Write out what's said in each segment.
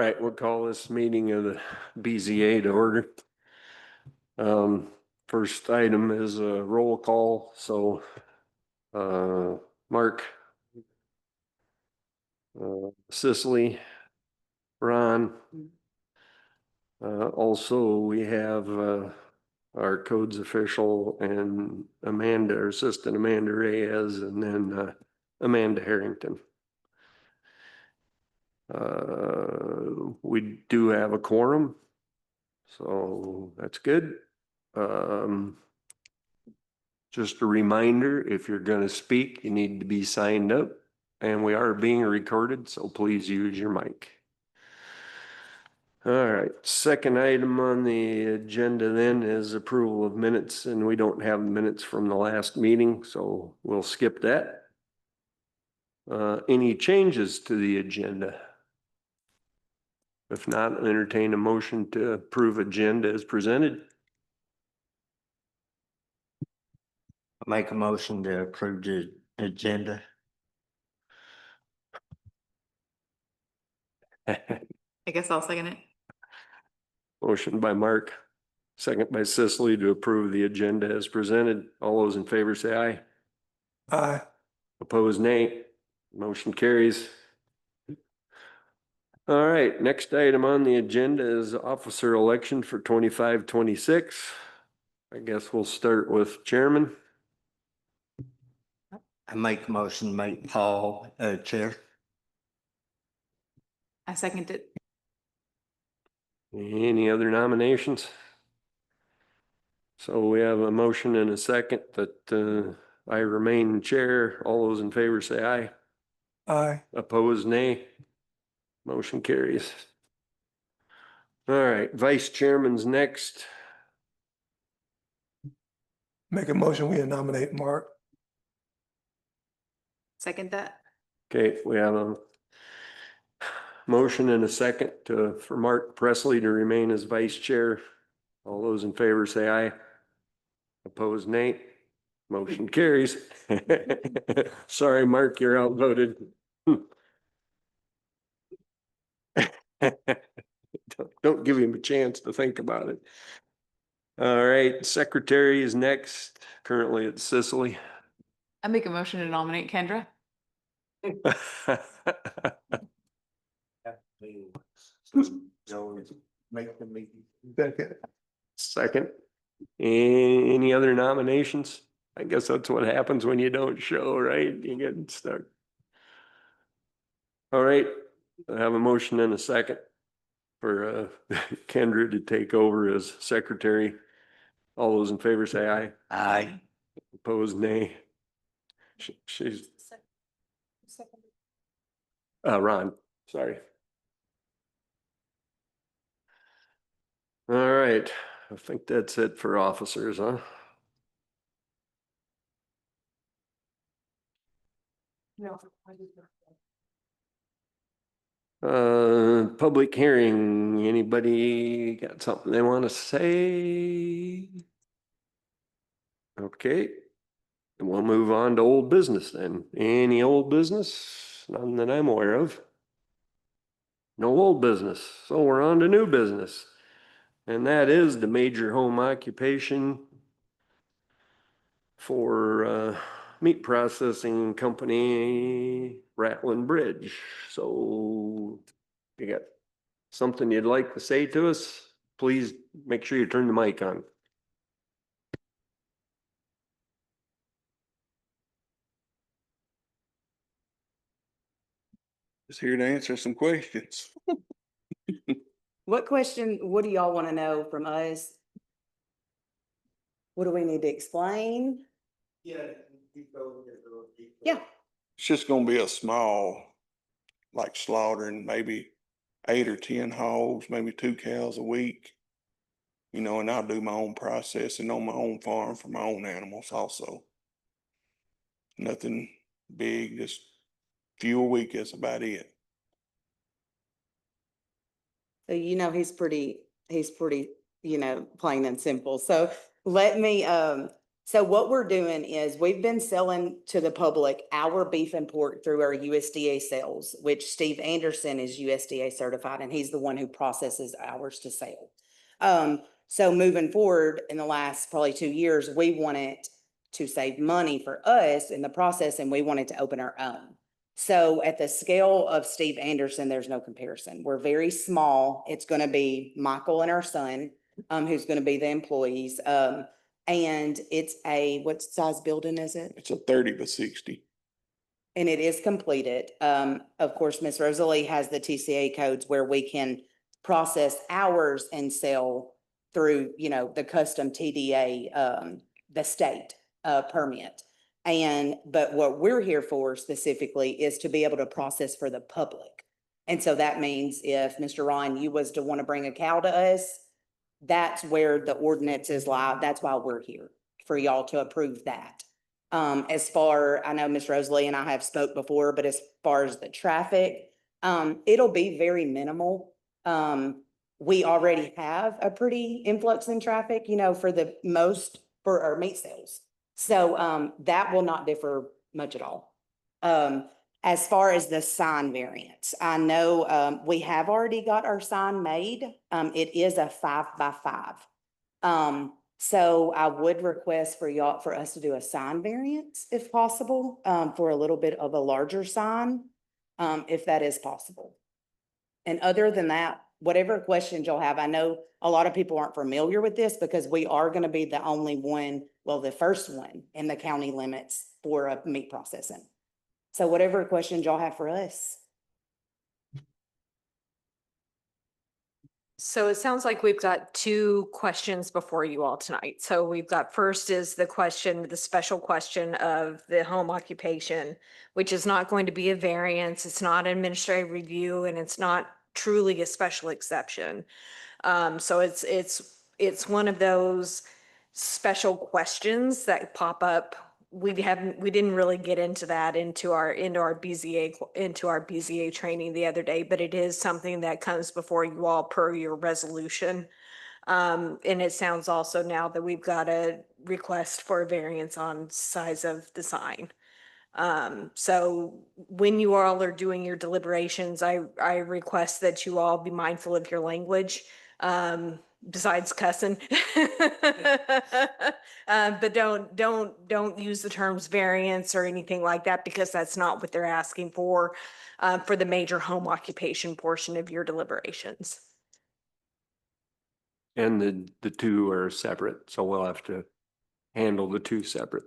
right, we'll call this meeting of the BZA to order. First item is a roll call, so, Mark, Cicely, Ron. Also, we have, our codes official and Amanda, our assistant Amanda Reyes, and then, Amanda Harrington. We do have a quorum, so that's good. Just a reminder, if you're gonna speak, you need to be signed up, and we are being recorded, so please use your mic. All right, second item on the agenda then is approval of minutes, and we don't have minutes from the last meeting, so we'll skip that. Any changes to the agenda? If not, I'll entertain a motion to approve agenda as presented. Make a motion to approve the agenda. I guess I'll second it. Motion by Mark, second by Cicely to approve the agenda as presented. All those in favor say aye. Aye. Opposed, nay. Motion carries. All right, next item on the agenda is officer election for 25-26. I guess we'll start with chairman. I make a motion to make Paul chair. I second it. Any other nominations? So we have a motion and a second that I remain chair. All those in favor say aye. Aye. Opposed, nay. Motion carries. All right, vice chairman's next. Make a motion, we nominate Mark. Second that. Okay, we have a motion and a second for Mark Presley to remain as vice chair. All those in favor say aye. Opposed, nay. Motion carries. Sorry, Mark, you're outvoted. Don't give him a chance to think about it. All right, secretary is next. Currently it's Cicely. I make a motion to nominate Kendra. Make the meeting. Second. Second. Any other nominations? I guess that's what happens when you don't show, right? You get stuck. All right, I have a motion and a second for Kendra to take over as secretary. All those in favor say aye. Aye. Opposed, nay. She's Ron, sorry. All right, I think that's it for officers, huh? No. Public hearing, anybody got something they want to say? Okay, and we'll move on to old business then. Any old business? None that I'm aware of. No old business, so we're on to new business. And that is the major home occupation for meat processing company Ratlin Bridge. So you got something you'd like to say to us? Please make sure you turn the mic on. Just here to answer some questions. What do y'all want to know from us? What do we need to explain? Yeah. Yeah, It's just gonna be a small, like slaughtering maybe 8 or 10 hogs, maybe 2 cows a week. You know, and I'll do my own processing on my own farm for my own animals also. Nothing big, just few a week, that's about it. so he's pretty, plain and simple. So let me So what we're doing is we've been selling to the public our beef and pork through our USDA sales, which Steve Anderson is USDA certified and he's the one who processes ours to sell. So moving forward in the last probably 2 years, we wanted to save money for us in the process and we wanted to open our own. So at the scale of Steve Anderson, there's no comparison. We're very small. It's going to be Michael and our son, who's going to be the employees. And it's what size building is it? It's a 30 by 60. And it is completed. Of course, Miss Rosalie has the TCA codes where we can process ours and sell through, the custom TDA, the state, permit. But what we're here for specifically is to be able to process for the public. And so that means if Mr. Ryan, you was to want to bring a cow to us, that's where the ordinance is live. That's why we're here, for y'all to approve that. I know Ms. Rosalie and I have spoke before, but as far as the traffic, it'll be very minimal. We already have a pretty influx in traffic, for our meat sales. So, that will not differ much at all. As far as the sign variants, I know, we have already got our sign made. It is a 5 by 5. So I would request for us to do a sign variance if possible, for a little bit of a larger sign, if that is possible. And other than that, whatever questions you'll have, I know a lot of people aren't familiar with this because we are going to be the only one, well, the first one in the county limits for meat processing. So whatever questions y'all have for us. So it sounds like we've got 2 questions before you all tonight. So we've got first is the special question of the home occupation, which is not going to be a variance. It's not an administrative review and it's not truly a special exception. So it's one of those special questions that pop up. We didn't really get into that into our BZA training the other day, but it is something that comes before you all per your resolution. And it sounds also now that we've got a request for a variance on size of the sign. So when you all are doing your deliberations, I request that you all be mindful of your language. Besides cussing, but don't use the terms variance or anything like that because that's not what they're asking for the major home occupation portion of your deliberations. And the 2 are separate, so we'll have to handle the 2 separate.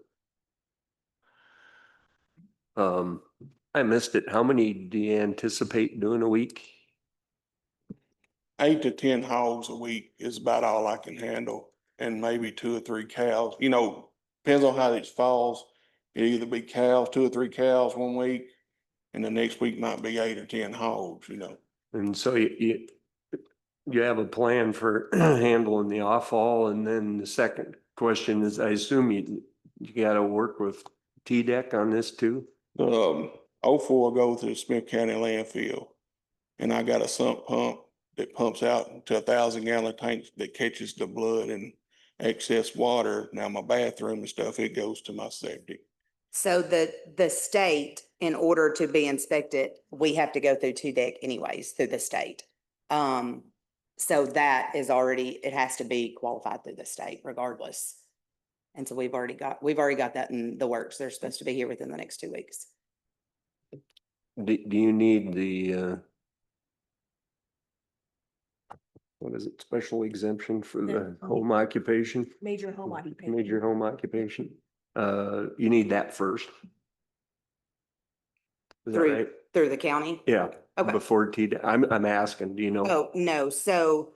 I missed it. How many do you anticipate doing a week? 8 to 10 hogs a week is about all I can handle, and maybe 2 or 3 cows. Depends on how it falls. It either be 2 or 3 cows one week, and the next week might be 8 or 10 hogs. And so you have a plan for handling the offall, and then the second question is, I assume you gotta work with TDEC on this too? 04 goes to the Smith County landfill, and I got a sump pump that pumps out to 1,000-gallon tanks that catches the blood and excess water. Now my bathroom and stuff, it goes to my septic. So the state, in order to be inspected, we have to go through TDEC anyways, through the state. So that is it has to be qualified through the state regardless. And so we've already got that in the works. They're supposed to be here within the next 2 weeks. Do you need the what is it, special exemption for the home occupation? Major home occupation. Major home occupation. You need that first. Is that right? Through the county? Yeah, Okay. before I'm asking, do you know? Oh, no. So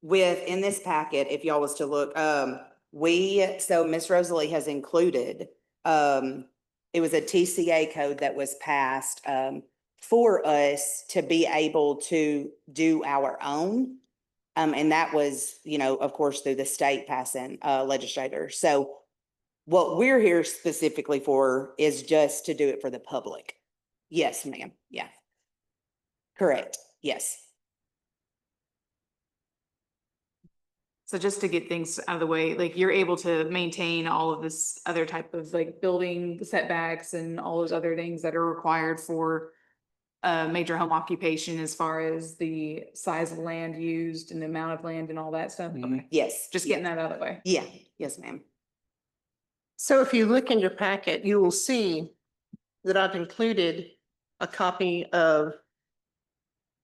in this packet, if y'all was to look, so Miss Rosalie has included, it was a TCA code that was passed, for us to be able to do our own. And that was, of course, through the state passing, legislator. So what we're here specifically for is just to do it for the public. Yes, ma'am. Yeah. Correct. Yes. So just to get things out of the way, like you're able to maintain all of this other type of like building setbacks and all those other things that are required for a major home occupation as far as the size of land used and the amount of land and all that stuff? Okay. Yes. Just getting that out of the way. Yeah, yes, ma'am. So if you look in your packet, you will see that I've included a copy of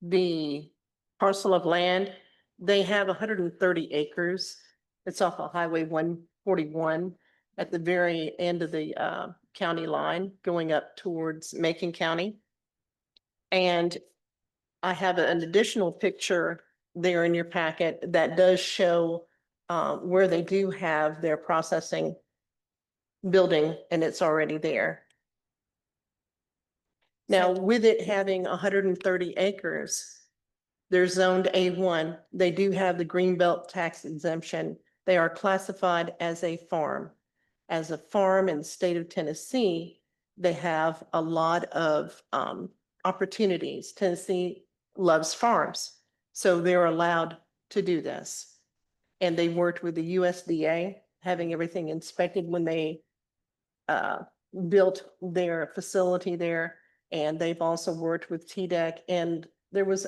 the parcel of land. They have 130 acres. It's off of Highway 141 at the very end of the county line going up towards Macon County. And I have an additional picture there in your packet that does show where they do have their processing building, and it's already there. Now, with it having 130 acres, they're zoned A1. They do have the Greenbelt tax exemption. They are classified as a farm. As a farm in the state of Tennessee, they have a lot of opportunities. Tennessee loves farms, so they're allowed to do this. And they worked with the USDA, having everything inspected when they built their facility there. And they've also worked with TDEC, and there was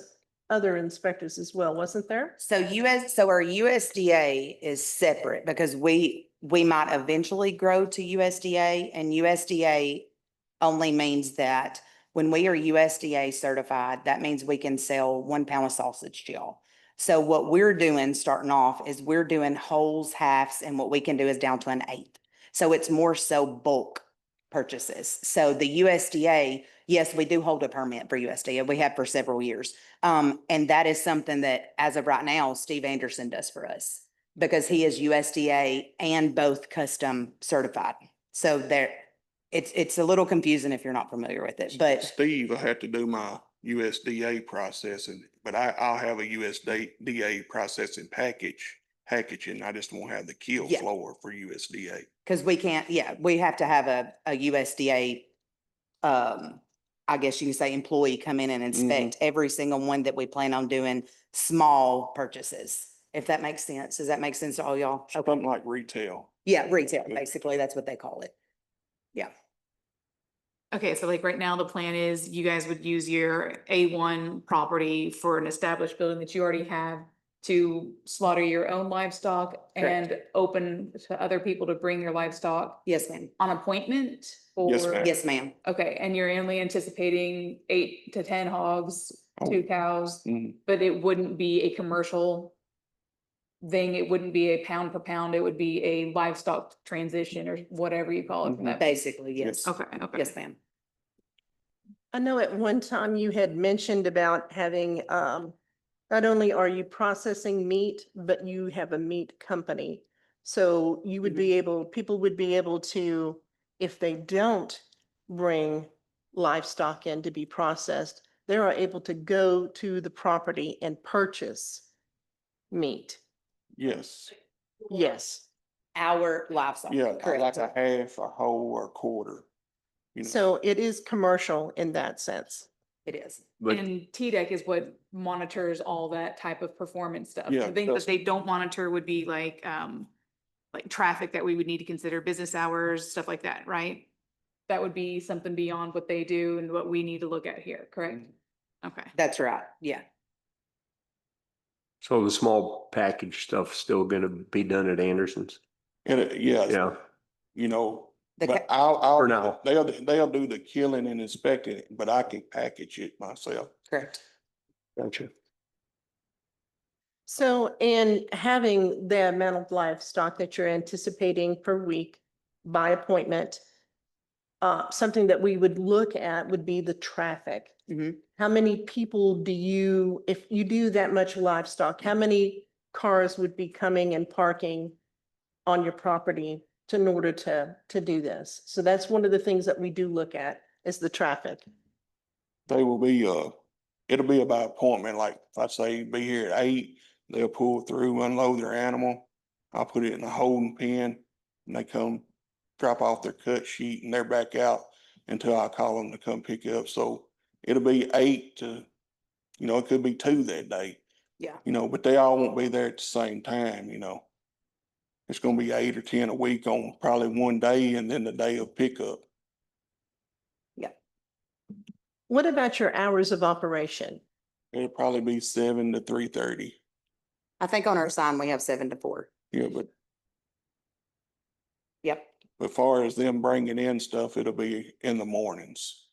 other inspectors as well, wasn't there? So our USDA is separate because we might eventually grow to USDA, and USDA only means that when we are USDA certified, that means we can sell 1 pound of sausage to y'all. So what we're doing starting off is we're doing wholes, halves, and what we can do is down to an 1/8. So it's more so bulk purchases. So the USDA, yes, we do hold a permit for USDA. We have for several years. And that is something that as of right now, Steve Anderson does for us because he is USDA and both custom certified. So it's a little confusing if you're not familiar with it, but Steve, I have to do my USDA processing, but I'll have a USDA processing packaging. I just won't have the kill Yeah. floor for USDA. because we can't, we have to have a USDA, I guess you can say employee come in and inspect every single one that we plan on doing small purchases. If that makes sense. Does that make sense to all y'all? Something like retail. Yeah, retail, basically. That's what they call it. Yeah. Okay, so like right now, the plan is you guys would use your A1 property for an established building that you already have to slaughter your own livestock Correct. and open to other people to bring your livestock Yes, ma'am. on appointment? Yes, or- ma'am. Yes, ma'am. Okay, and you're only anticipating 8 to 10 hogs, Oh. 2 cows, Mhm. but it wouldn't be a commercial thing. It wouldn't be a pound per pound. It would be a livestock transition or whatever you call it from that. Basically, yes. Okay, okay. Yes, ma'am. I know at one time you had mentioned about having, not only are you processing meat, but you have a meat company. So you would be able, people would be able to, if they don't bring livestock in to be processed, they are able to go to the property and purchase meat. Yes. Yes. Our livestock. Yeah, like Correct. a half, a whole, or a quarter. You know. So it is commercial in that sense. It is. But And TDEC is what monitors all that type of performance stuff. Yeah, The things that that's- they don't monitor would be like traffic that we would need to consider, business hours, stuff like that, right? That would be something beyond what they do and what we need to look at here, correct? Okay. That's right. Yeah. so the small package stuff's still gonna be done at Anderson's? And yeah, Yeah, you know, The but ca- For now. they'll do the killing and inspecting it, but I can package it myself. Correct. gotcha. So in having the amount of livestock that you're anticipating per week by appointment, something that we would look at would be the traffic. Mhm. How many people do you, if you do that much livestock, how many cars would be coming and parking on your property in order to do this? So that's one of the things that we do look at is the traffic. They will be, it'll be by appointment, like if I say be here at 8, they'll pull through, unload their animal. I'll put it in a holding pen and they come drop off their cut sheet and they're back out until I call them to come pick it up. So it'll be 8 to, it could be 2 that day. Yeah. You know, but they all won't be there at the same time, you know. It's gonna be 8 or 10 a week on probably one day and then the day of pickup. What about your hours of operation? It'll probably be 7 to 3:30. I think on our sign, we have 7 to 4. Yeah, but Yep. as far as them bringing in stuff, it'll be in the mornings.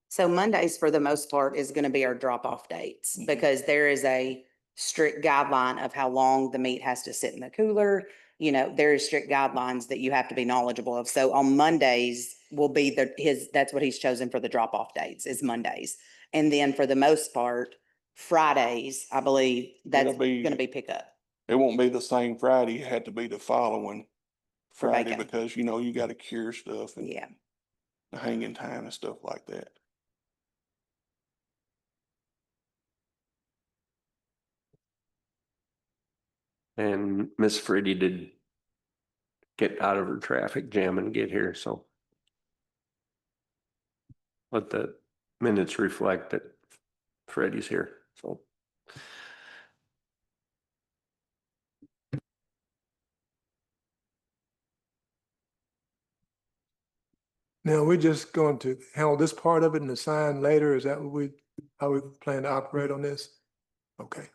So Mondays, for the most part, is gonna be our drop-off dates, because there is a strict guideline of how long the meat has to sit in the cooler. You know, there is strict guidelines that you have to be knowledgeable of. So on Mondays will be that's what he's chosen for the drop-off dates, is Mondays. And then for the most part, Fridays, I believe, that's It'll be- gonna be pickup. It won't be the same Friday. It had to be the following For Friday bacon. because, you know, you gotta cure stuff and Yeah. the hanging time and stuff like that. And Miss Freddie did get out of her traffic jam and get here, so. Let the minutes reflect that Freddie's here, so. Now, we're just going to handle this part of it and assign later. Is that what how we plan to operate on this? Okay.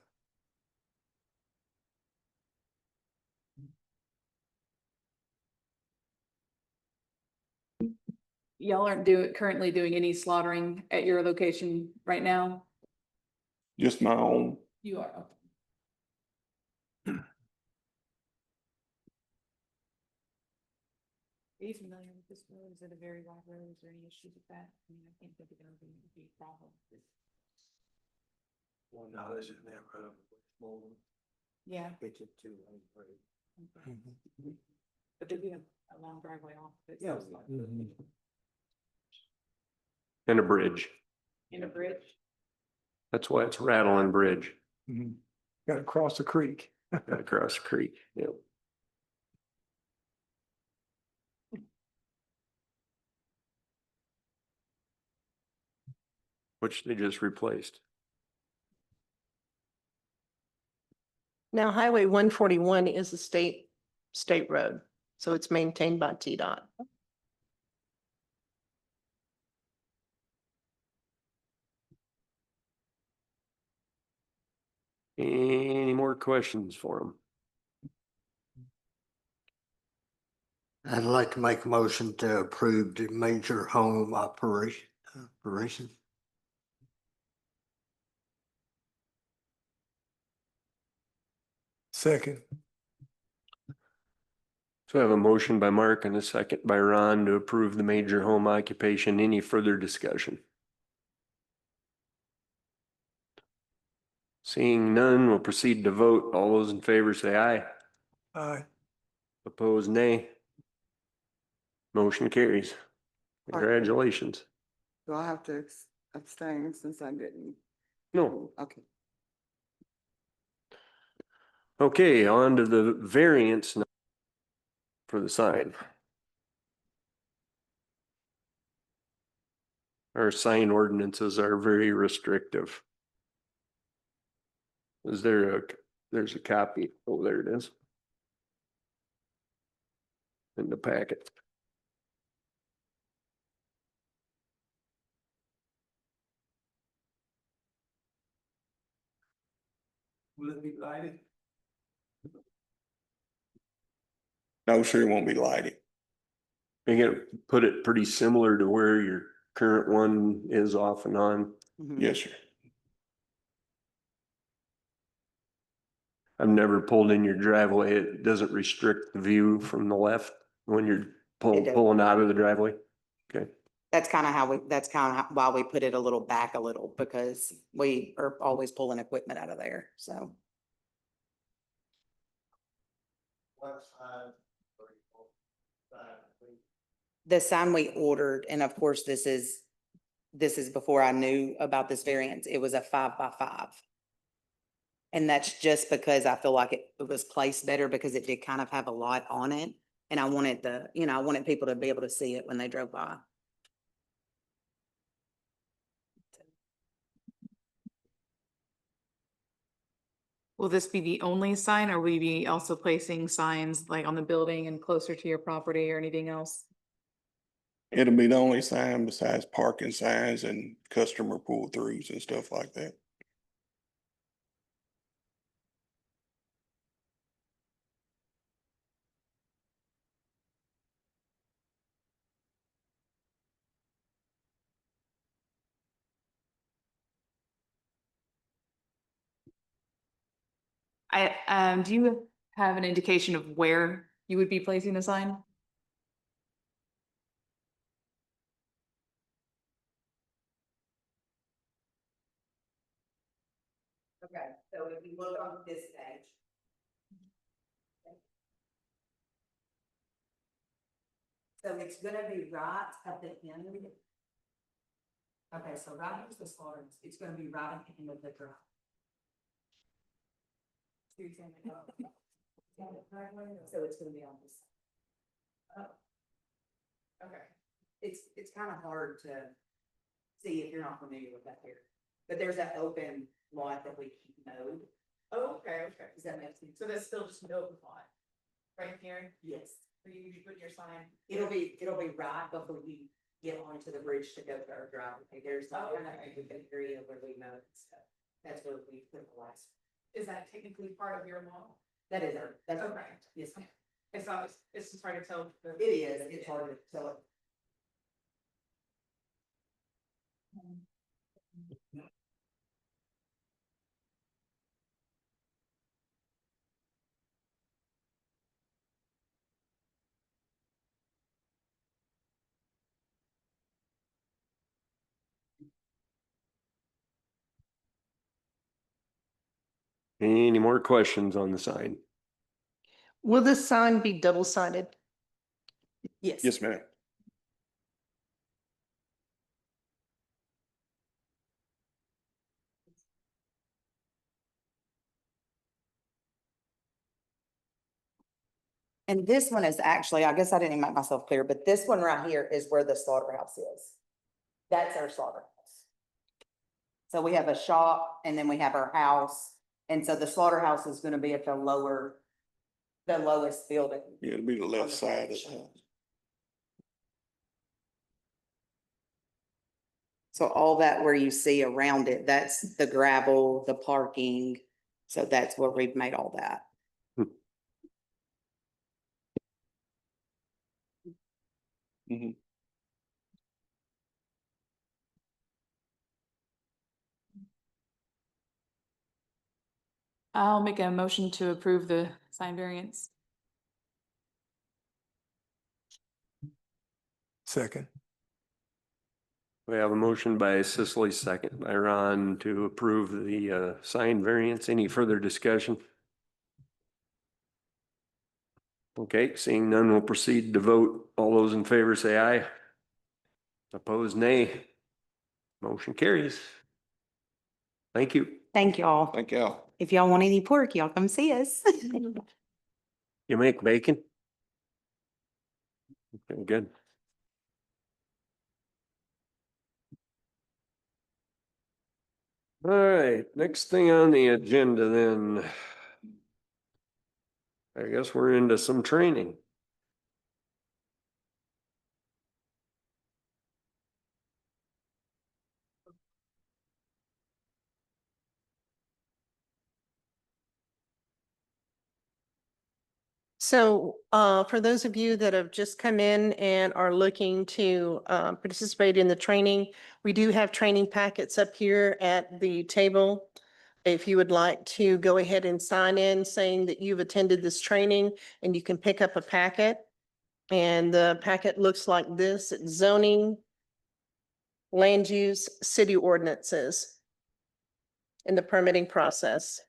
Y'all aren't currently doing any slaughtering at your location right now? Just my own. You are. Are you familiar with this road? Is it a very wide road? Is there any issues with that? I mean, I can't think of anything that would be a problem. Yeah. Get it to. Okay. But they do have a long driveway off. it, Yeah. so- And a bridge. In a bridge. That's why it's Rattling Bridge Got to cross the creek. across the creek, yep. Which they just replaced. Now, Highway 141 is a state road, so it's maintained by TDOT. Any more questions for them? I'd like to make a motion to approve the major home operation. Second. So I have a motion by Mark and a second by Ron to approve the major home occupation. Any further discussion? Seeing none, we'll proceed to vote. All those in favor say aye. Aye. Opposed, nay. Motion carries. Congratulations. Do I have to abstain since I didn't? No. Okay. Okay, on to the variance now for the sign. Our sign ordinances are very restrictive. Is there there's a copy? Oh, there it is. In the packet. Will it be lighted? No, sure, it won't be lighted. You gotta put it pretty similar to where your current one is off and on. Mhm. Yes, sir. I've never pulled in your driveway. It doesn't restrict the view from the left when you're does. pulling out of the driveway. Okay. That's kind of why we put it a little back a little, because we are always pulling equipment out of there, so. The sign we ordered, and of course, this is before I knew about this variance, it was a 5x5. And that's just because I feel like it was placed better because it did kind of have a lot on it. And I wanted I wanted people to be able to see it when they drove by. Will this be the only sign, or will you be also placing signs like on the building and closer to your property or anything else? It'll be the only sign besides parking signs and customer pull-throughs and stuff like that. Do you have an indication of where you would be placing the sign? Okay, so if you look on this page. So it's gonna be right at the end. Okay, so right here's the slaughter, it's gonna be right at the end of the drive. So it's gonna be on this. Okay, it's kind of hard to see if you're not familiar with that here, but there's that open lot that we keep mowed. Oh, okay, okay. Does that make sense? So that's still just an open lot, right here, Yes, where you put your sign? it'll be right before you get onto the bridge to go to our driveway. There's not kind of a good area where we mow and stuff. That's where we put the last. Is that technically part of your lawn? That is that's Okay. correct. Yes, ma'am. It's just hard to tell. It is, it's hard to tell it. Any more questions on the sign? Will this sign be double-sided? Yes. Yes, ma'am. And this one is actually, I guess I didn't even make myself clear, but this one right here is where the slaughterhouse is. That's our slaughterhouse. So we have a shop and then we have our house. And so the slaughterhouse is gonna be at the lowest building. Yeah, it'll be the on left the side of page. the house. So all that where you see around it, that's the gravel, the parking. So that's where we've made all that. Mhm. I'll make a motion to approve the sign variance. Second. We have a motion by Cicely, second by Ron to approve the sign variance. Any further discussion? Okay, seeing none, we'll proceed to vote. All those in favor say aye. Opposed, nay. Motion carries. Thank you. Thank y'all. Thank y'all. If y'all want any pork, y'all come see us. You make bacon? Okay, good. All right, next thing on the agenda then. I guess we're into some training. So for those of you that have just come in and are looking to participate in the training, we do have training packets up here at the table. If you would like to go ahead and sign in saying that you've attended this training, and you can pick up a packet. And the packet looks like this: it's zoning, land use, city ordinances, and the permitting process.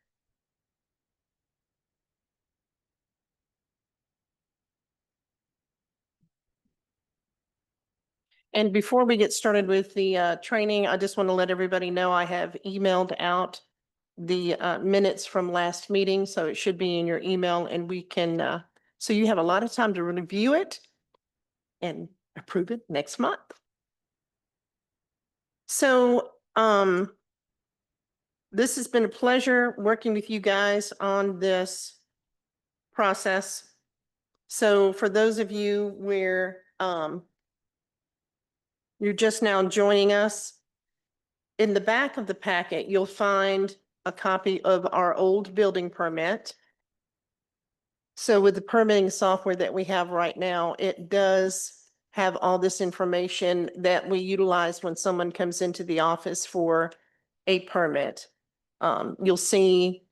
And before we get started with the training, I just want to let everybody know I have emailed out the minutes from last meeting, so it should be in your email, and we can, so you have a lot of time to review it and approve it next month. So This has been a pleasure working with you guys on this process. So for those of you where you're just now joining us, in the back of the packet, you'll find a copy of our old building permit. So with the permitting software that we have right now, it does have all this information that we utilize when someone comes into the office for a permit. You'll see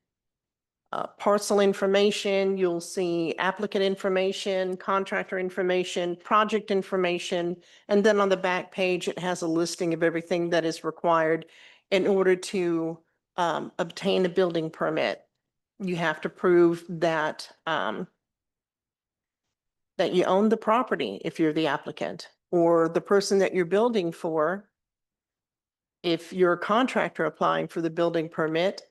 parcel information, you'll see applicant information, contractor information, project information, and then on the back page, it has a listing of everything that is required in order to obtain a building permit. You have to prove that that you own the property if you're the applicant, or the person that you're building for. If you're a contractor applying for the building permit,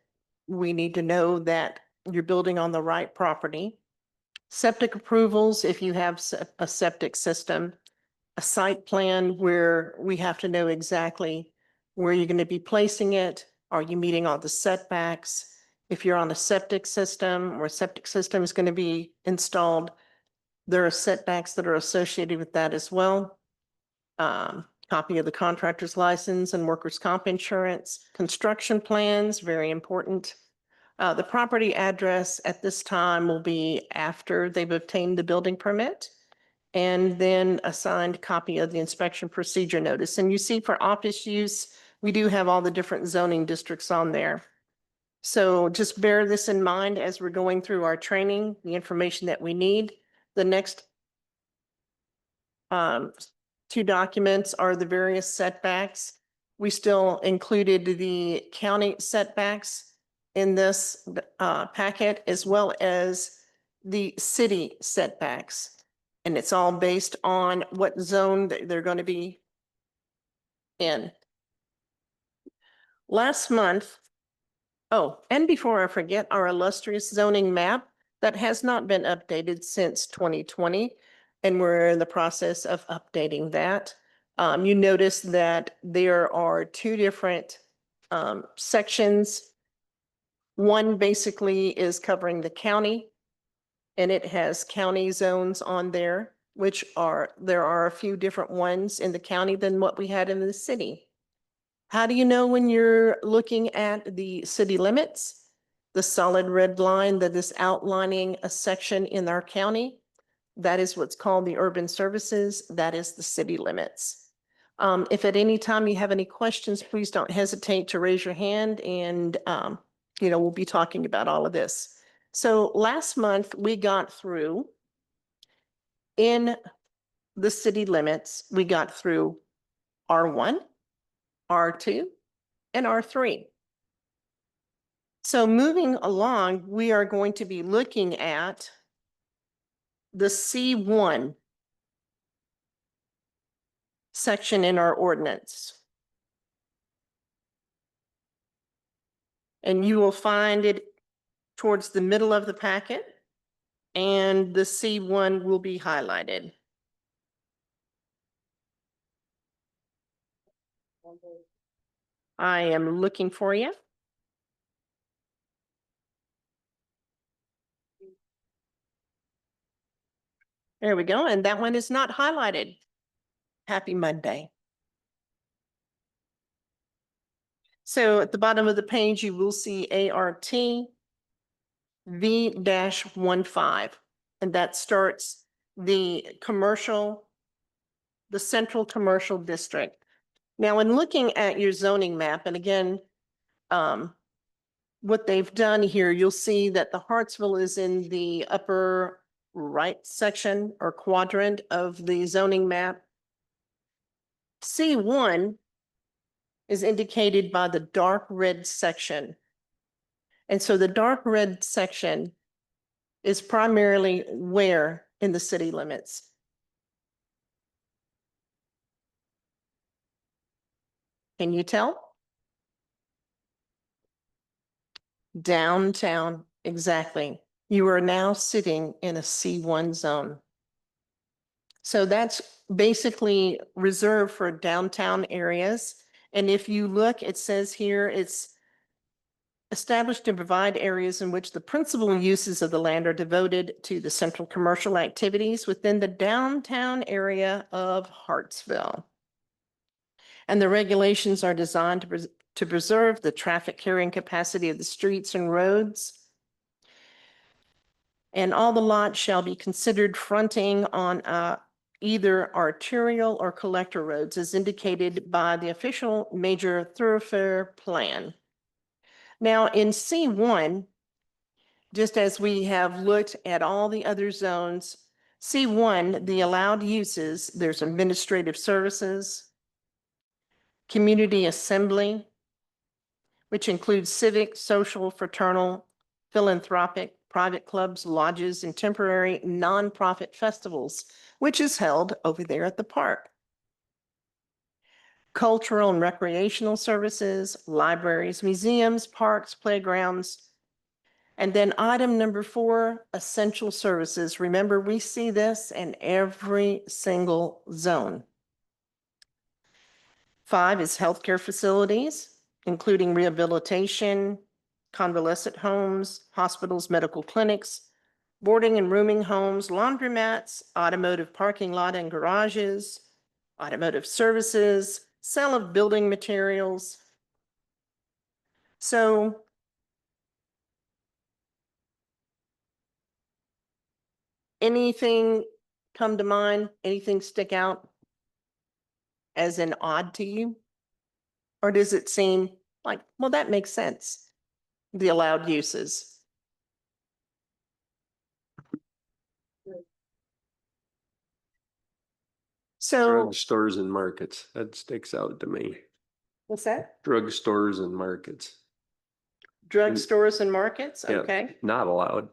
we need to know that you're building on the right property. Septic approvals, if you have a septic system, a site plan where we have to know exactly where you're going to be placing it. Are you meeting all the setbacks? If you're on a septic system or a septic system is going to be installed, there are setbacks that are associated with that as well. Copy of the contractor's license and workers' comp insurance, construction plans, very important. The property address at this time will be after they've obtained the building permit, and then a signed copy of the inspection procedure notice. And you see for office use, we do have all the different zoning districts on there. So just bear this in mind as we're going through our training, the information that we need. The next two documents are the various setbacks. We still included the county setbacks in this packet, as well as the city setbacks. And it's all based on what zone they're going to be in. Last month, oh, and before I forget, our illustrious zoning map that has not been updated since 2020. And we're in the process of updating that. You notice that there are two different sections. One basically is covering the county, and it has county zones on there, there are a few different ones in the county than what we had in the city. How do you know when you're looking at the city limits? The solid red line that is outlining a section in our county, that is what's called the urban services. That is the city limits. If at any time you have any questions, please don't hesitate to raise your hand, and we'll be talking about all of this. So last month we got through, in the city limits, we got through R1, R2, and R3. So moving along, we are going to be looking at the C1 section in our ordinance. And you will find it towards the middle of the packet, and the C1 will be highlighted. I am looking for you. There we go. And that one is not highlighted. Happy Monday. So at the bottom of the page, you will see ART V-15, and that starts the central commercial district. Now, in looking at your zoning map, and again, what they've done here, you'll see that the Hartsville is in the upper right section or quadrant of the zoning map. C1 is indicated by the dark red section. And so the dark red section is primarily where in the city limits? Can you tell? Downtown, exactly. You are now sitting in a C1 zone. So that's basically reserved for downtown areas. And if you look, it says here, it's establish and provide areas in which the principal uses of the land are devoted to the central commercial activities within the downtown area of Hartsville. And the regulations are designed to preserve the traffic carrying capacity of the streets and roads. And all the lots shall be considered fronting on either arterial or collector roads as indicated by the official major thoroughfare plan. Now, in C1, just as we have looked at all the other zones, C1, the allowed uses, there's administrative services, community assembly, which includes civic, social, fraternal, philanthropic, private clubs, lodges, and temporary nonprofit festivals, which is held over there at the park. Cultural and recreational services, libraries, museums, parks, playgrounds. And then item number 4, essential services. Remember, we see this in every single zone. 5 is healthcare facilities, including rehabilitation, convalescent homes, hospitals, medical clinics, boarding and rooming homes, laundromats, automotive parking lot and garages, automotive services, sale of building materials. So anything come to mind? Anything stick out as an odd to you? Or does it seem like, well, that makes sense, the allowed uses? So, Drugstores and markets, that sticks out to me. what's that? Drugstores and markets, Drugstores and markets, Yeah. okay. not allowed.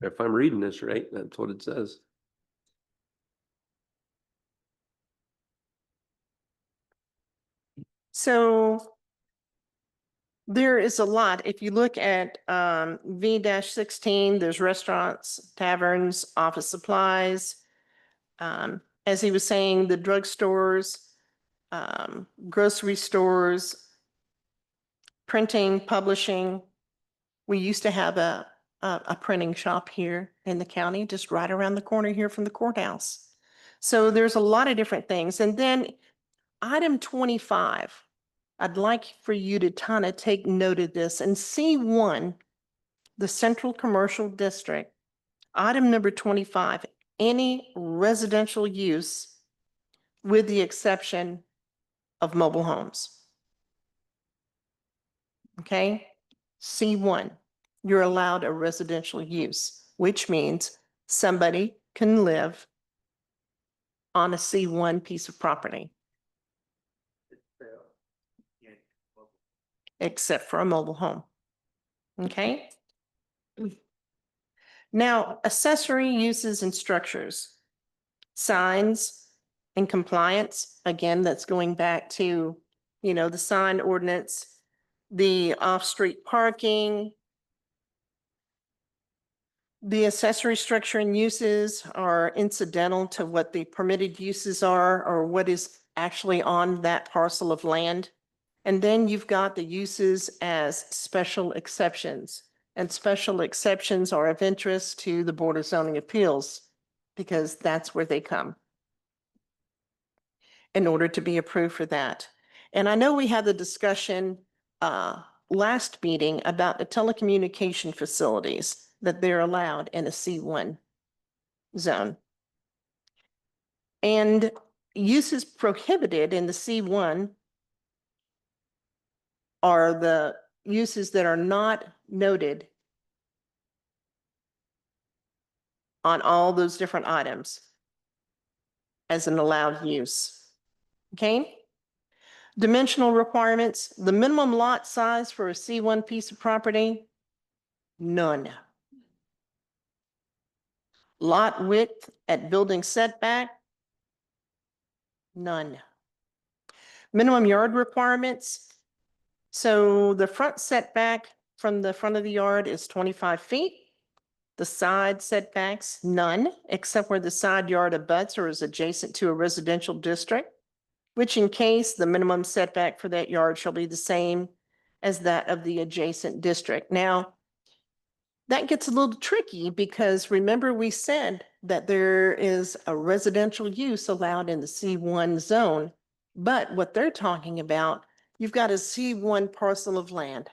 If I'm reading this right, that's what it says. So there is a lot. If you look at V-16, there's restaurants, taverns, office supplies. As he was saying, the drugstores, grocery stores, printing, publishing. We used to have a printing shop here in the county, just right around the corner here from the courthouse. So there's a lot of different things. And then item 25, I'd like for you to kind of take note of this. And C1, the Central Commercial District, item number 25, any residential use with the exception of mobile homes. Okay? C1, you're allowed a residential use, which means somebody can live on a C1 piece of property. Except for a mobile home. Okay? Now, accessory uses and structures. Signs and compliance, again, that's going back to, the sign ordinance, the off-street parking. The accessory structure and uses are incidental to what the permitted uses are or what is actually on that parcel of land. And then you've got the uses as special exceptions. And special exceptions are of interest to the Board of Zoning Appeals because that's where they come in order to be approved for that. And I know we had the discussion last meeting about the telecommunication facilities that they're allowed in a C1 zone. And uses prohibited in the C1 are the uses that are not noted on all those different items as an allowed use. Okay? Dimensional requirements, the minimum lot size for a C1 piece of property, none. Lot width at building setback, none. Minimum yard requirements. So the front setback from the front of the yard is 25 feet. The side setbacks, none, except where the side yard abuts or is adjacent to a residential district, which in case the minimum setback for that yard shall be the same as that of the adjacent district. Now, that gets a little tricky because remember we said that there is a residential use allowed in the C1 zone. But what they're talking about, you've got a C1 parcel of land.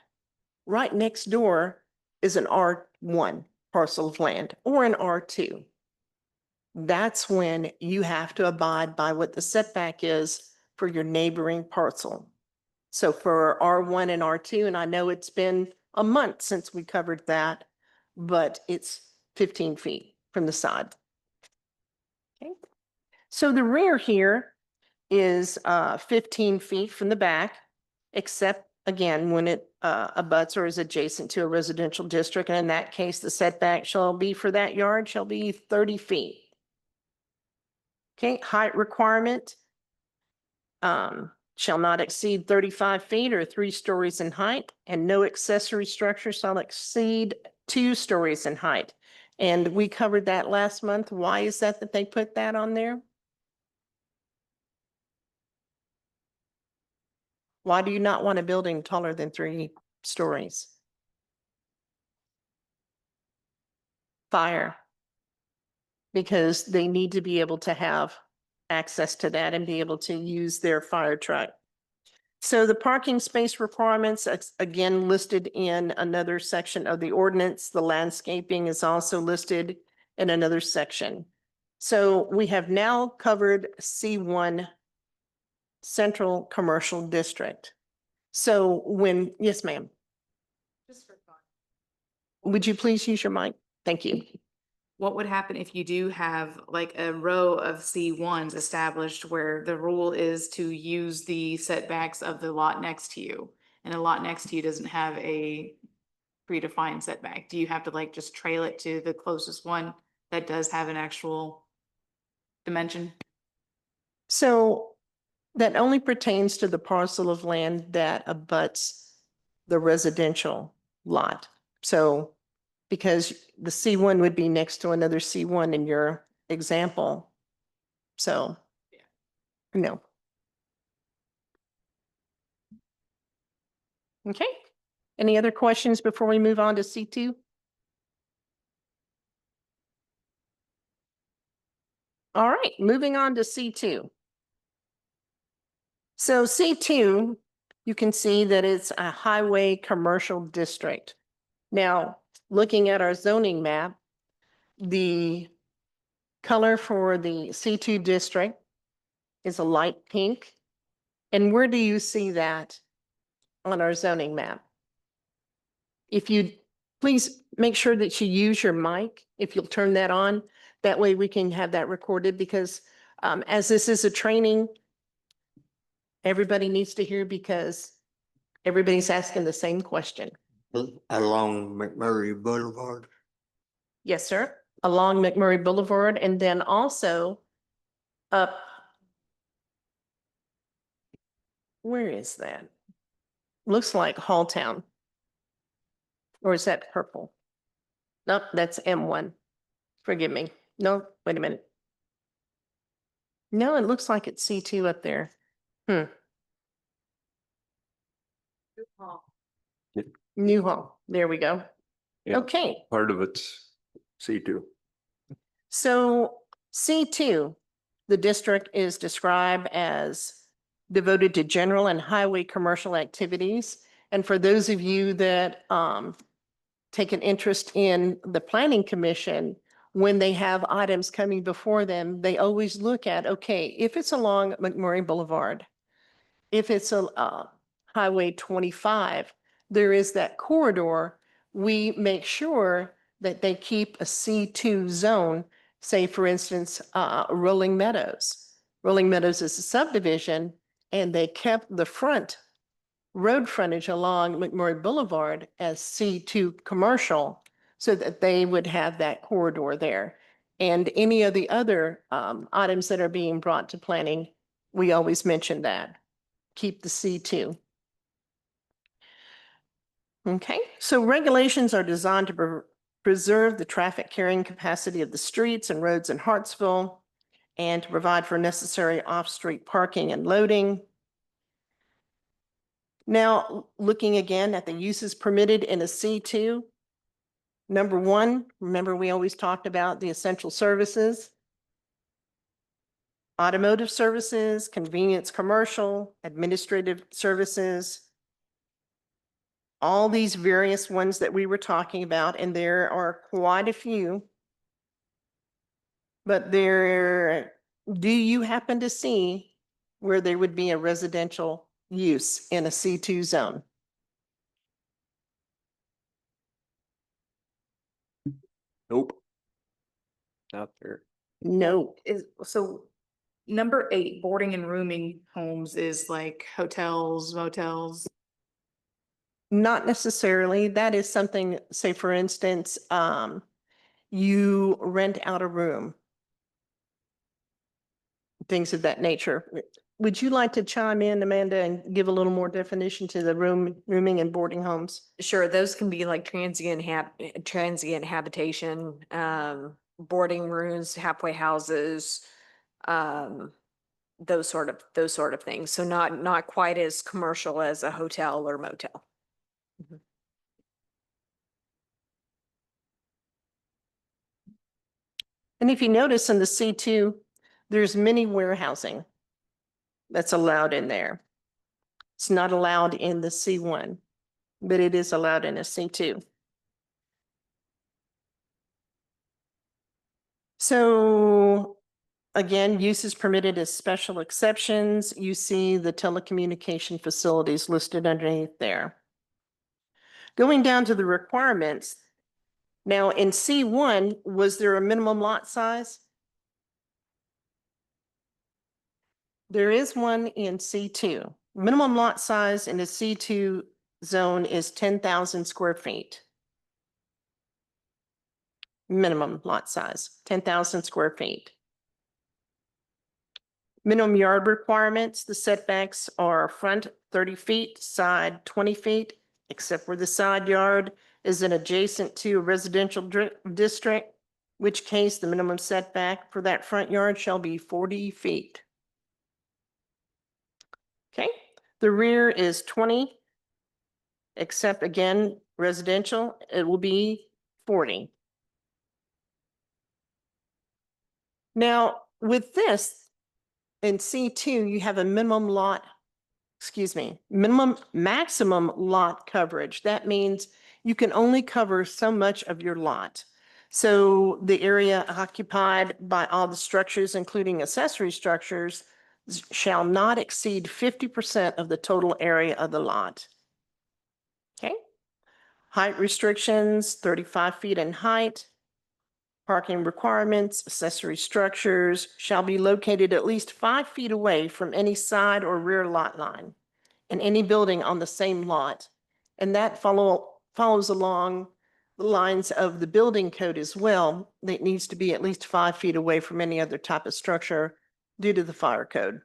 Right next door is an R1 parcel of land or an R2. That's when you have to abide by what the setback is for your neighboring parcel. So for R1 and R2, and I know it's been a month since we covered that, but it's 15 feet from the side. Okay. So the rear here is 15 feet from the back, except again, when it abuts or is adjacent to a residential district. And in that case, the setback shall be for that yard shall be 30 feet. Okay, height requirement shall not exceed 35 feet or 3 stories in height, and no accessory structure shall exceed 2 stories in height. And we covered that last month. Why is that they put that on there? Why do you not want a building taller than 3 stories? Fire. Because they need to be able to have access to that and be able to use their fire truck. So the parking space requirements, again, listed in another section of the ordinance. The landscaping is also listed in another section. So we have now covered C1 Central Commercial District. So when, yes, ma'am. Just for fun. Would you please use your mic? Thank you. What would happen if you do have like a row of C1s established where the rule is to use the setbacks of the lot next to you? And the lot next to you doesn't have a predefined setback. Do you have to like just trail it to the closest one that does have an actual dimension? So that only pertains to the parcel of land that abuts the residential lot. So because the C1 would be next to another C1 in your example. So, no. Okay. Any other questions before we move on to C2? All right, moving on to C2. So C2, you can see that it's a highway commercial district. Now, looking at our zoning map, the color for the C2 district is a light pink. And where do you see that on our zoning map? If you please make sure that you use your mic, if you'll turn that on, that way we can have that recorded because as this is a training, everybody needs to hear because everybody's asking the same question. Along McMurray Boulevard. Yes, sir. Along McMurray Boulevard and then also up. Where is that? Looks like Halltown. Or is that purple? Nope, that's M1. Forgive me. No, wait a minute. No, it looks like it's C2 up there. New Hall. There we go. Yeah. Okay. Part of it's C2. So C2, the district is described as devoted to general and highway commercial activities. And for those of you that take an interest in the Planning Commission, when they have items coming before them, they always look at, okay, if it's along McMurray Boulevard, if it's a Highway 25, there is that corridor, we make sure that they keep a C2 zone, say for instance, Rolling Meadows. Rolling Meadows is a subdivision and they kept the front road frontage along McMurray Boulevard as C2 commercial so that they would have that corridor there. And any of the other items that are being brought to planning, we always mention that. Keep the C2. Okay, so regulations are designed to preserve the traffic carrying capacity of the streets and roads in Hartsville. and to provide for necessary off-street parking and loading. Now, looking again at the uses permitted in a C2. Number one, remember we always talked about the essential services. Automotive services, convenience commercial, administrative services. All these various ones that we were talking about, and there are quite a few. But do you happen to see where there would be a residential use in a C2 zone? Nope. Not there. No. So number 8, boarding and rooming homes is like hotels, motels. Not necessarily. That is something, say for instance, you rent out a room. Things of that nature. Would you like to chime in, Amanda, and give a little more definition to the rooming and boarding homes? Sure, those can be like transient habitation, boarding rooms, halfway houses, those sort of things. So not quite as commercial as a hotel or motel. Mhm. And if you notice in the C2, there's many warehousing that's allowed in there. It's not allowed in the C1, but it is allowed in a C2. So again, uses permitted as special exceptions. You see the telecommunication facilities listed underneath there. Going down to the requirements. Now in C1, was there a minimum lot size? There is one in C2. Minimum lot size in the C2 zone is 10,000 square feet. Minimum lot size, 10,000 square feet. Minimum yard requirements, the setbacks are front 30 feet, side 20 feet, except where the side yard is an adjacent to a residential district, which case the minimum setback for that front yard shall be 40 feet. Okay, the rear is 20, except again, residential, it will be 40. Now, with this, in C2, you have a maximum lot coverage. That means you can only cover so much of your lot. So the area occupied by all the structures, including accessory structures, shall not exceed 50% of the total area of the lot. Okay. Height restrictions, 35 feet in height. Parking requirements, accessory structures shall be located at least 5 feet away from any side or rear lot line and any building on the same lot. And that follows along the lines of the building code as well. That needs to be at least 5 feet away from any other type of structure due to the fire code.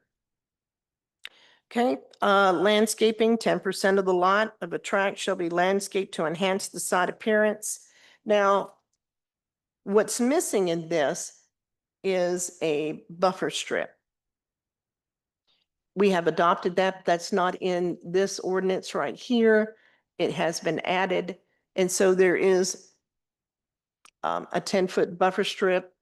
Okay, landscaping, 10% of the lot of a tract shall be landscaped to enhance the site appearance. Now, what's missing in this is a buffer strip. We have adopted that, but that's not in this ordinance right here. It has been added. And so there is a 10-foot buffer strip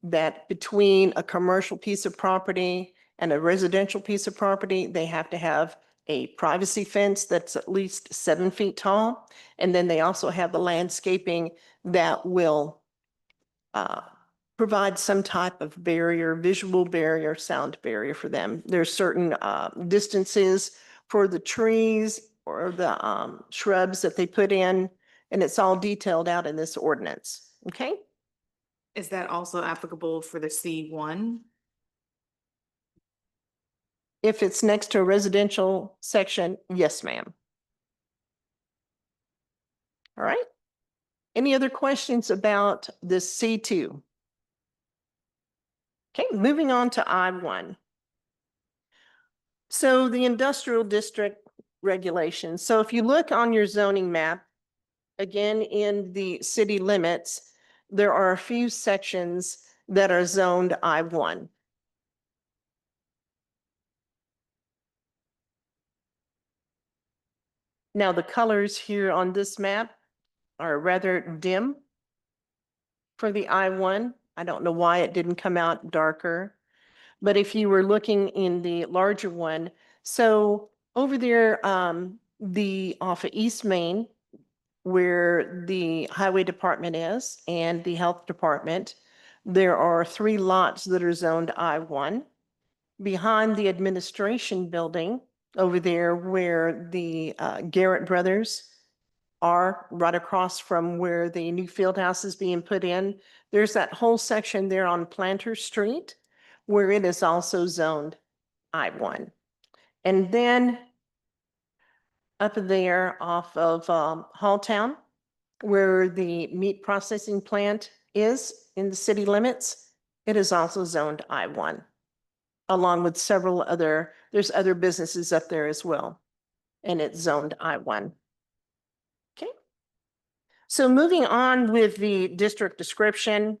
that between a commercial piece of property and a residential piece of property, they have to have a privacy fence that's at least 7 feet tall. And then they also have the landscaping that will provide some type of barrier, visual barrier, sound barrier for them. There's certain distances for the trees or the shrubs that they put in, and it's all detailed out in this ordinance. Okay? Is that also applicable for the C1? If it's next to a residential section, yes, ma'am. All right. Any other questions about this C2? Okay, moving on to I1. So the industrial district regulations. So if you look on your zoning map, again, in the city limits, there are a few sections that are zoned I1. Now, the colors here on this map are rather dim for the I-1. I don't know why it didn't come out darker. But if you were looking in the larger one, so over there, off of East Main, where the highway department is and the health department, there are 3 lots that are zoned I-1. Behind the administration building, over there where the Garrett Brothers are, right across from where the new field house is being put in, there's that whole section there on Planter Street where it is also zoned I-1. And then up there off of Halltown, where the meat processing plant is in the city limits, it is also zoned I-1, along with several other, there's other businesses up there as well, and it's zoned I-1. Okay. So moving on with the district description.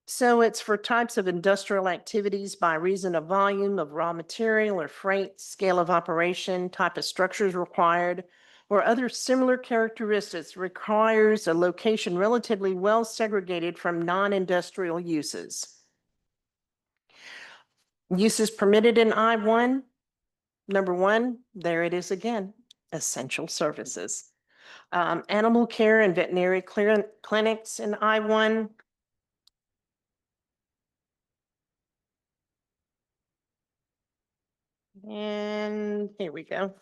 So it's for types of industrial activities by reason of volume of raw material or freight, scale of operation, type of structures required, or other similar characteristics requires a location relatively well segregated from non-industrial uses. Uses permitted in I-1. Number 1, there it is again, essential services. Animal care and veterinary clinics in I-1. And here we go.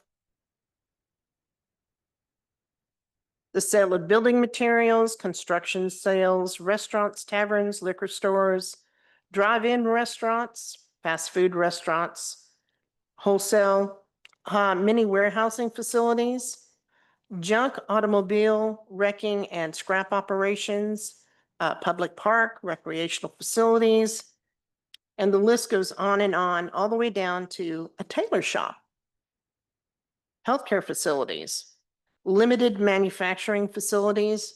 The sale of building materials, construction sales, restaurants, taverns, liquor stores, drive-in restaurants, fast food restaurants, wholesale, mini warehousing facilities, junk automobile wrecking and scrap operations, public park, recreational facilities, and the list goes on, all the way down to a tailor shop, healthcare facilities, limited manufacturing facilities,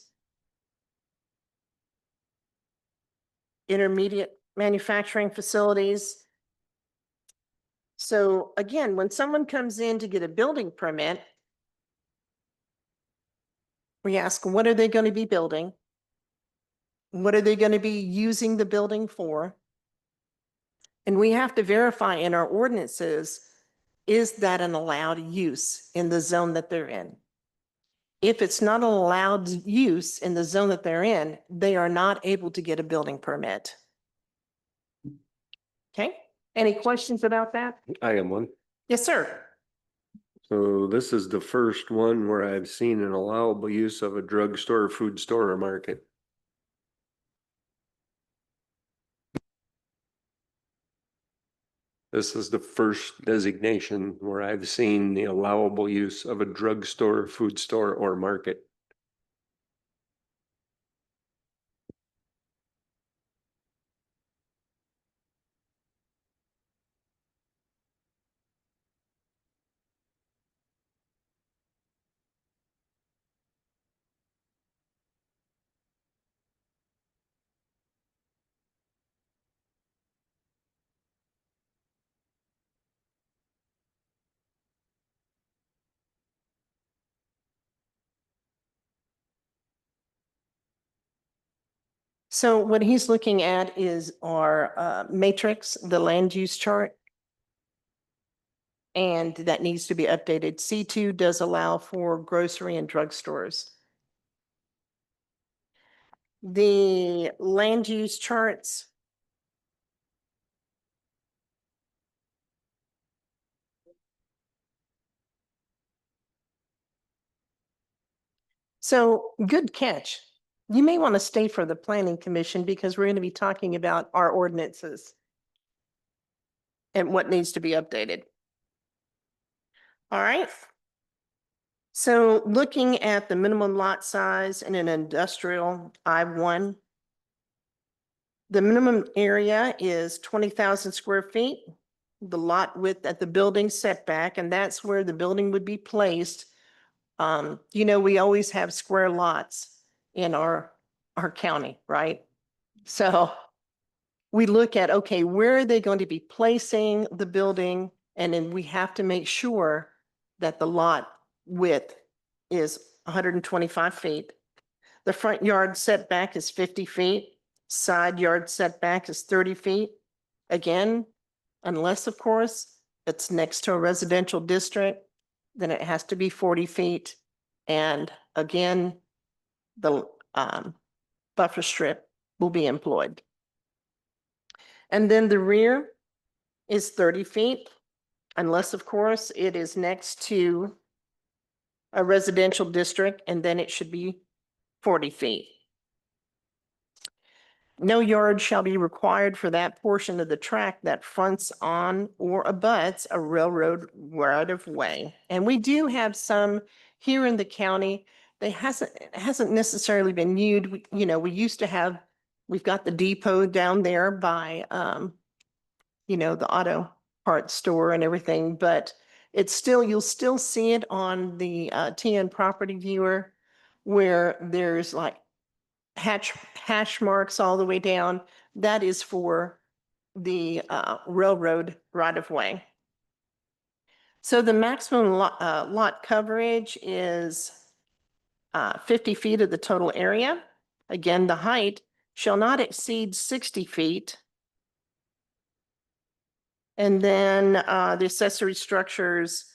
intermediate manufacturing facilities. So again, when someone comes in to get a building permit, we ask, what are they going to be building? What are they going to be using the building for? And we have to verify in our ordinances, is that an allowed use in the zone that they're in? If it's not an allowed use in the zone that they're in, they are not able to get a building permit. Okay, any questions about that? I am one. Yes, sir. So this is the first one where I've seen an allowable use of a drugstore, food store, or market. This is the first designation where I've seen the allowable use of a drugstore, food store, or market. So what he's looking at is our matrix, the land use chart. And that needs to be updated. C2 does allow for grocery and drugstores. The land use charts. So good catch. You may want to stay for the planning commission because we're going to be talking about our ordinances and what needs to be updated. All right. So looking at the minimum lot size in an industrial I-1, the minimum area is 20,000 square feet. The lot width at the building setback, and that's where the building would be placed. You know, we always have square lots in our county, right? So we look at, okay, where are they going to be placing the building? And then we have to make sure that the lot width is 125 feet. The front yard setback is 50 feet. Side yard setback is 30 feet. Again, unless, of course, it's next to a residential district, then it has to be 40 feet. And again, the buffer strip will be employed. And then the rear is 30 feet, unless, of course, it is next to a residential district, and then it should be 40 feet. No yard shall be required for that portion of the track that fronts on or abuts a railroad right of way. And we do have some here in the county. It hasn't necessarily been used. We used to have, we've got the depot down there by, the auto parts store and everything, but it's still, you'll still see it on the TN property viewer where there's like hash marks all the way down. That is for the railroad right of way. So the maximum lot coverage is 50 feet of the total area. Again, the height shall not exceed 60 feet. And then the accessory structures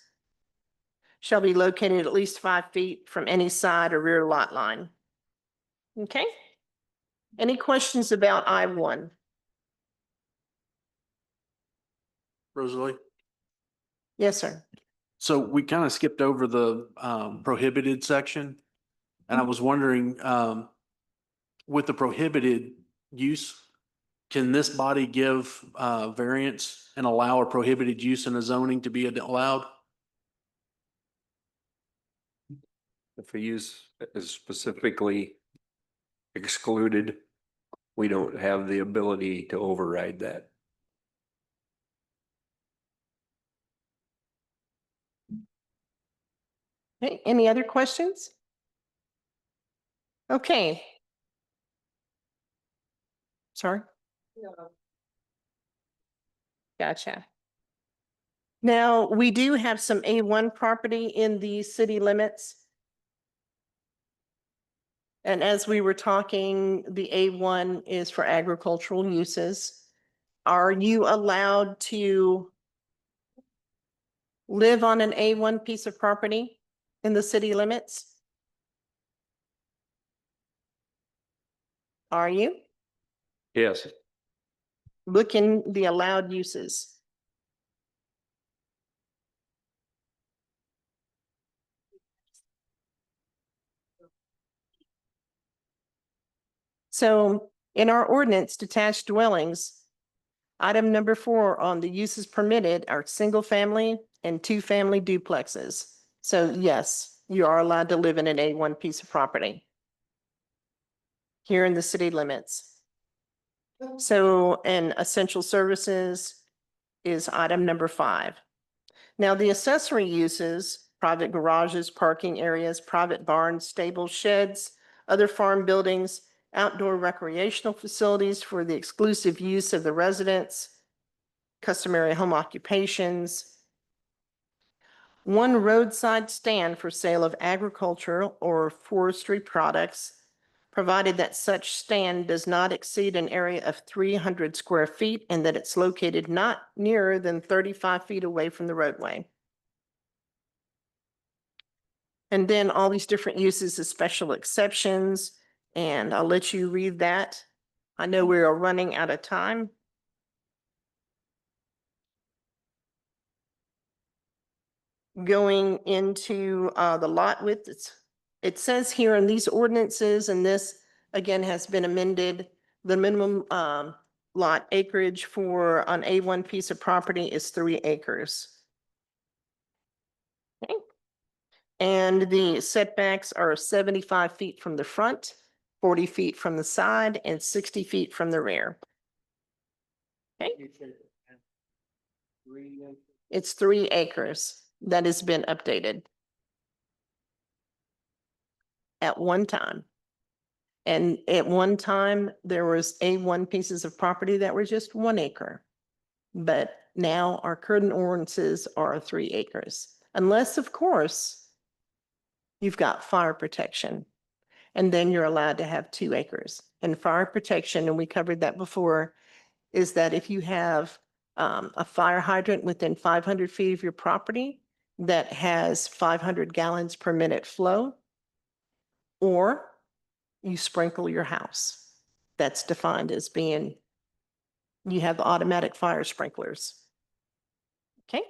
shall be located at least 5 feet from any side or rear lot line. Okay? Any questions about I-1? Rosalie? Yes, sir. So we kind of skipped over the prohibited section. And I was wondering, with the prohibited use, can this body give variance and allow a prohibited use in a zoning to be allowed? If a use is specifically excluded, we don't have the ability to override that. Okay, any other questions? Okay. Sorry? Gotcha. Now, we do have some A1 property in the city limits. And as we were talking, the A1 is for agricultural uses. Are you allowed to live on an A1 piece of property in the city limits? Are you? Yes, Look in the allowed uses. So in our ordinance, detached dwellings, item number 4 on the uses permitted are single family and 2-family duplexes. So yes, you are allowed to live in an A1 piece of property here in the city limits. So, and essential services is item number 5. Now, the accessory uses, private garages, parking areas, private barns, stables, sheds, other farm buildings, outdoor recreational facilities for the exclusive use of the residents, customary home occupations, one roadside stand for sale of agricultural or forestry products, provided that such stand does not exceed an area of 300 square feet and that it's located not nearer than 35 feet away from the roadway. And then all these different uses of special exceptions, and I'll let you read that. I know we are running out of time. Going into the lot width, it says here in these ordinances, and this again has been amended, the minimum lot acreage for an A1 piece of property is 3 acres. Okay. And the setbacks are 75 feet from the front, 40 feet from the side, and 60 feet from the rear. Okay. It's 3 acres. That has been updated at one time. And at one time, there was A1 pieces of property that were just 1 acre. But now our current ordinances are 3 acres. Unless, of course, you've got fire protection. And then you're allowed to have 2 acres. And fire protection, and we covered that before, is that if you have a fire hydrant within 500 feet of your property that has 500 gallons per minute flow, or you sprinkle your house. That's defined as being, you have automatic fire sprinklers. Okay?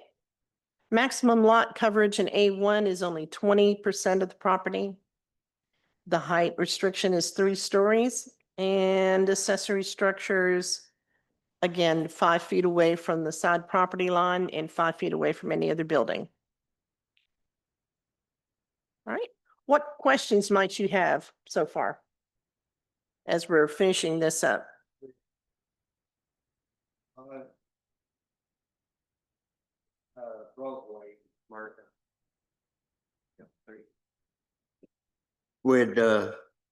Maximum lot coverage in A1 is only 20% of the property. The height restriction is 3 stories, and accessory structures, again, 5 feet away from the side property line and 5 feet away from any other building. All right, what questions might you have so far as we're finishing this up? Roadway, Mark. With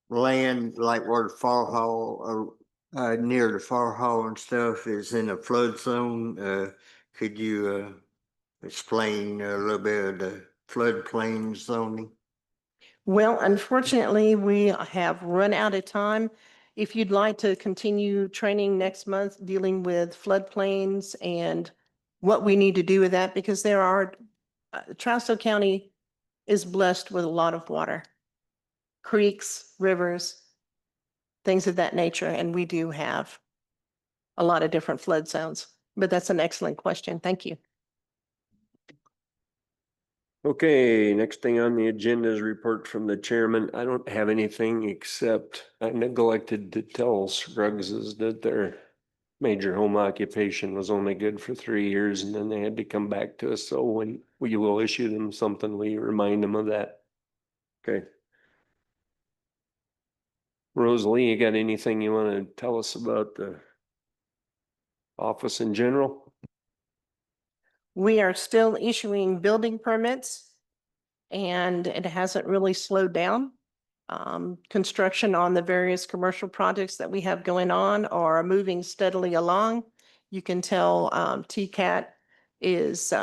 land like where the fire hall, near the fire hall and stuff is in a flood zone, could you explain a little bit of the floodplain zoning? Well, unfortunately, we have run out of time. If you'd like to continue training next month, dealing with floodplains and what we need to do with that, because there are, Trousdale County is blessed with a lot of water. Creeks, rivers, things of that nature, and we do have a lot of different flood zones. But that's an excellent question. Thank you. Okay, next thing on the agenda is report from the chairman. I don't have anything except I neglected to tell Scruggses that their major home occupation was only good for 3 years and then they had to come back to us. So when we will issue them something, we remind them of that. Okay. Rosalie, you got anything you want to tell us about the office in general? We are still issuing building permits, and it hasn't really slowed down. Construction on the various commercial projects that we have going on are moving steadily along. You can tell TCAT is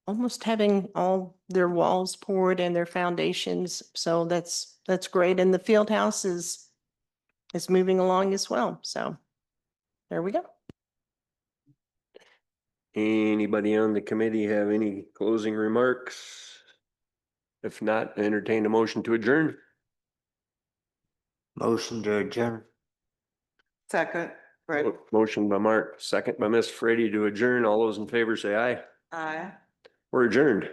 almost having all their walls poured and their foundations, so that's great. And the field house is moving along as well. So there we go. Anybody on the committee have any closing remarks? If not, entertain a motion to adjourn. Motion to adjourn. Second, Fred. Motion by Mark, second by Ms. Freddie to adjourn. All those in favor say aye. Aye. We're adjourned.